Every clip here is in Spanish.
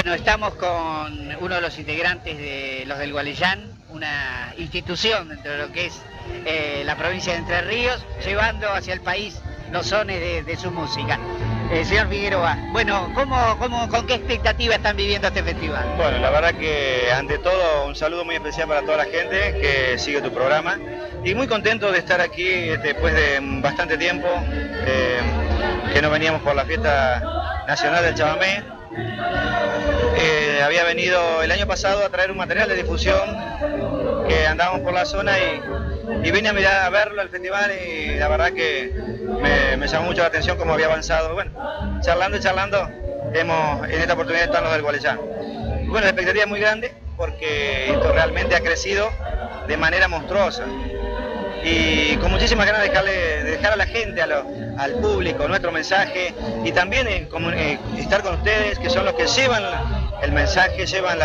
Bueno, estamos con uno de los integrantes de los del Gualeyán, una institución dentro de lo que es la provincia de Entre Ríos, llevando hacia el país los sones de su música. Señor Figueroa, bueno, ¿con qué expectativa están viviendo este festival? Bueno, la verdad que ante todo un saludo muy especial para toda la gente que sigue tu programa y muy contento de estar aquí después de bastante tiempo que no veníamos por la fiesta nacional del chamamé. Había venido el año pasado a traer un material de difusión que andábamos por la zona y vine a mirar a verlo al festival y la verdad que me llamó mucho la atención cómo había avanzado. Bueno, charlando y charlando, en esta oportunidad están los del Gualeyán. Bueno, la expectativa es muy grande porque esto realmente ha crecido de manera monstruosa y con muchísimas ganas de dejar a la gente, al público, nuestro mensaje y también estar con ustedes, que son los que llevan el mensaje, llevan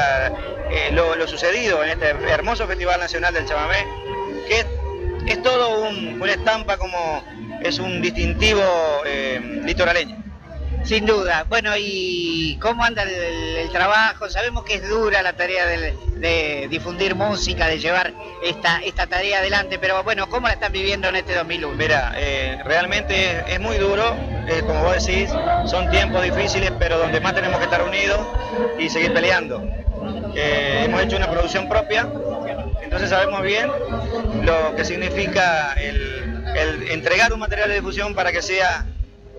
lo sucedido en este hermoso Festival Nacional del Chamamé, que es todo una estampa, como es un distintivo litoraleño. Sin duda. Bueno, ¿y cómo anda el trabajo? Sabemos que es dura la tarea de difundir música, de llevar esta tarea adelante, pero bueno, ¿cómo la están viviendo en este 2001? Mira, realmente es muy duro, como vos decís, son tiempos difíciles, pero donde más tenemos que estar unidos y seguir peleando. Hemos hecho una producción propia, entonces sabemos bien lo que significa el entregar un material de difusión para que sea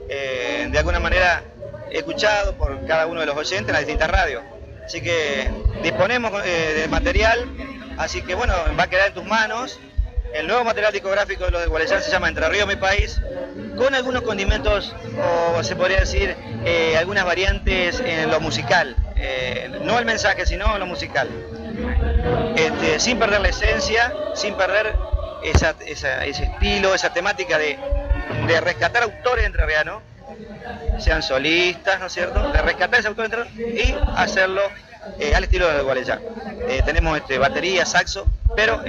de alguna manera escuchado por cada uno de los oyentes en las distintas radios. Así que disponemos de material, así que bueno, va a quedar en tus manos. El nuevo material discográfico de los del Gualeyán se llama Entre Ríos, mi país, con algunos condimentos, o se podría decir, algunas variantes en lo musical, no el mensaje, sino lo musical. Sin perder la esencia, sin perder ese estilo, esa temática de rescatar autores entrerrianos, sean solistas, ¿no es cierto?, de rescatar ese autor entrerriano y hacerlo al estilo del Gualeyán. Tenemos batería, saxo, pero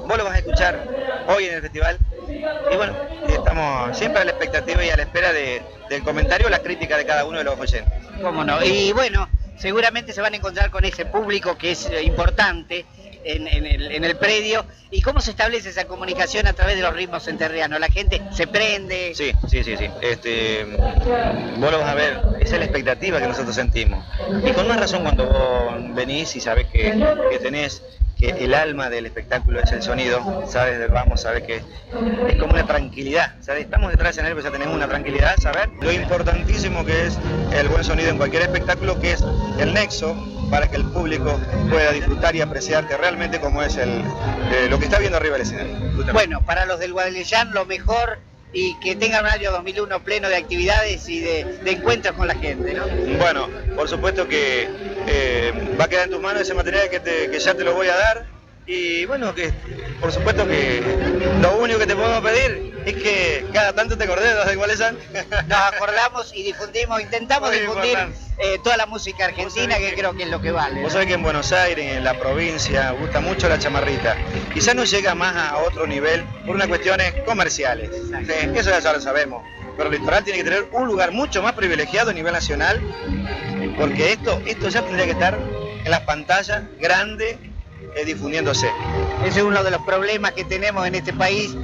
vos lo vas a escuchar hoy en el festival y bueno, estamos siempre a la expectativa y a la espera del comentario o la crítica de cada uno de los oyentes. ¿Cómo no? Y bueno, seguramente se van a encontrar con ese público que es importante en el predio. ¿Y cómo se establece esa comunicación a través de los ritmos entrerrianos? ¿La gente se prende? Sí. Vos lo vas a ver, esa es la expectativa que nosotros sentimos. Y con más razón cuando vos venís y sabés que tenés que el alma del espectáculo es el sonido, sabes del vamos, sabes que es como una tranquilidad, ¿sabes? Estamos detrás del escenario, pero ya tenemos una tranquilidad, saber lo importantísimo que es el buen sonido en cualquier espectáculo, que es el nexo para que el público pueda disfrutar y apreciarte realmente como es lo que está viendo arriba del escenario. Bueno, para los del Gualeyán lo mejor y que tengan un año 2001 pleno de actividades y de encuentros con la gente, ¿no? Bueno, por supuesto que va a quedar en tus manos ese material que ya te lo voy a dar y bueno, que por supuesto que lo único que te podemos pedir es que cada tanto te acordes de los del Gualeyán. Nos acordamos y difundimos, intentamos difundir toda la música argentina, que creo que es lo que vale. Vos sabés que en Buenos Aires, en la provincia, gusta mucho la chamarrita. Quizás no llega más a otro nivel por unas cuestiones comerciales. Eso ya lo sabemos. Pero el litoral tiene que tener un lugar mucho más privilegiado a nivel nacional, porque esto ya tendría que estar en las pantallas grandes, difundiéndose. Ese es uno de los problemas que tenemos en este país,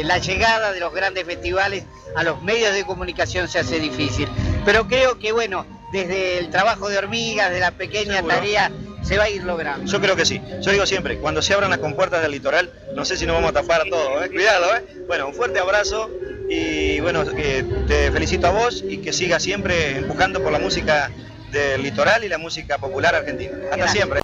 la llegada de los grandes festivales a los medios de comunicación se hace difícil. Pero creo que bueno, desde el trabajo de hormigas, de la pequeña tarea, se va a ir logrando. Yo creo que sí. Yo digo siempre, cuando se abran las compuertas del litoral, no sé si nos vamos a tapar a todos, cuidado, Bueno, un fuerte abrazo y bueno, te felicito a vos y que sigas siempre empujando por la música del litoral y la música popular argentina. Hasta siempre.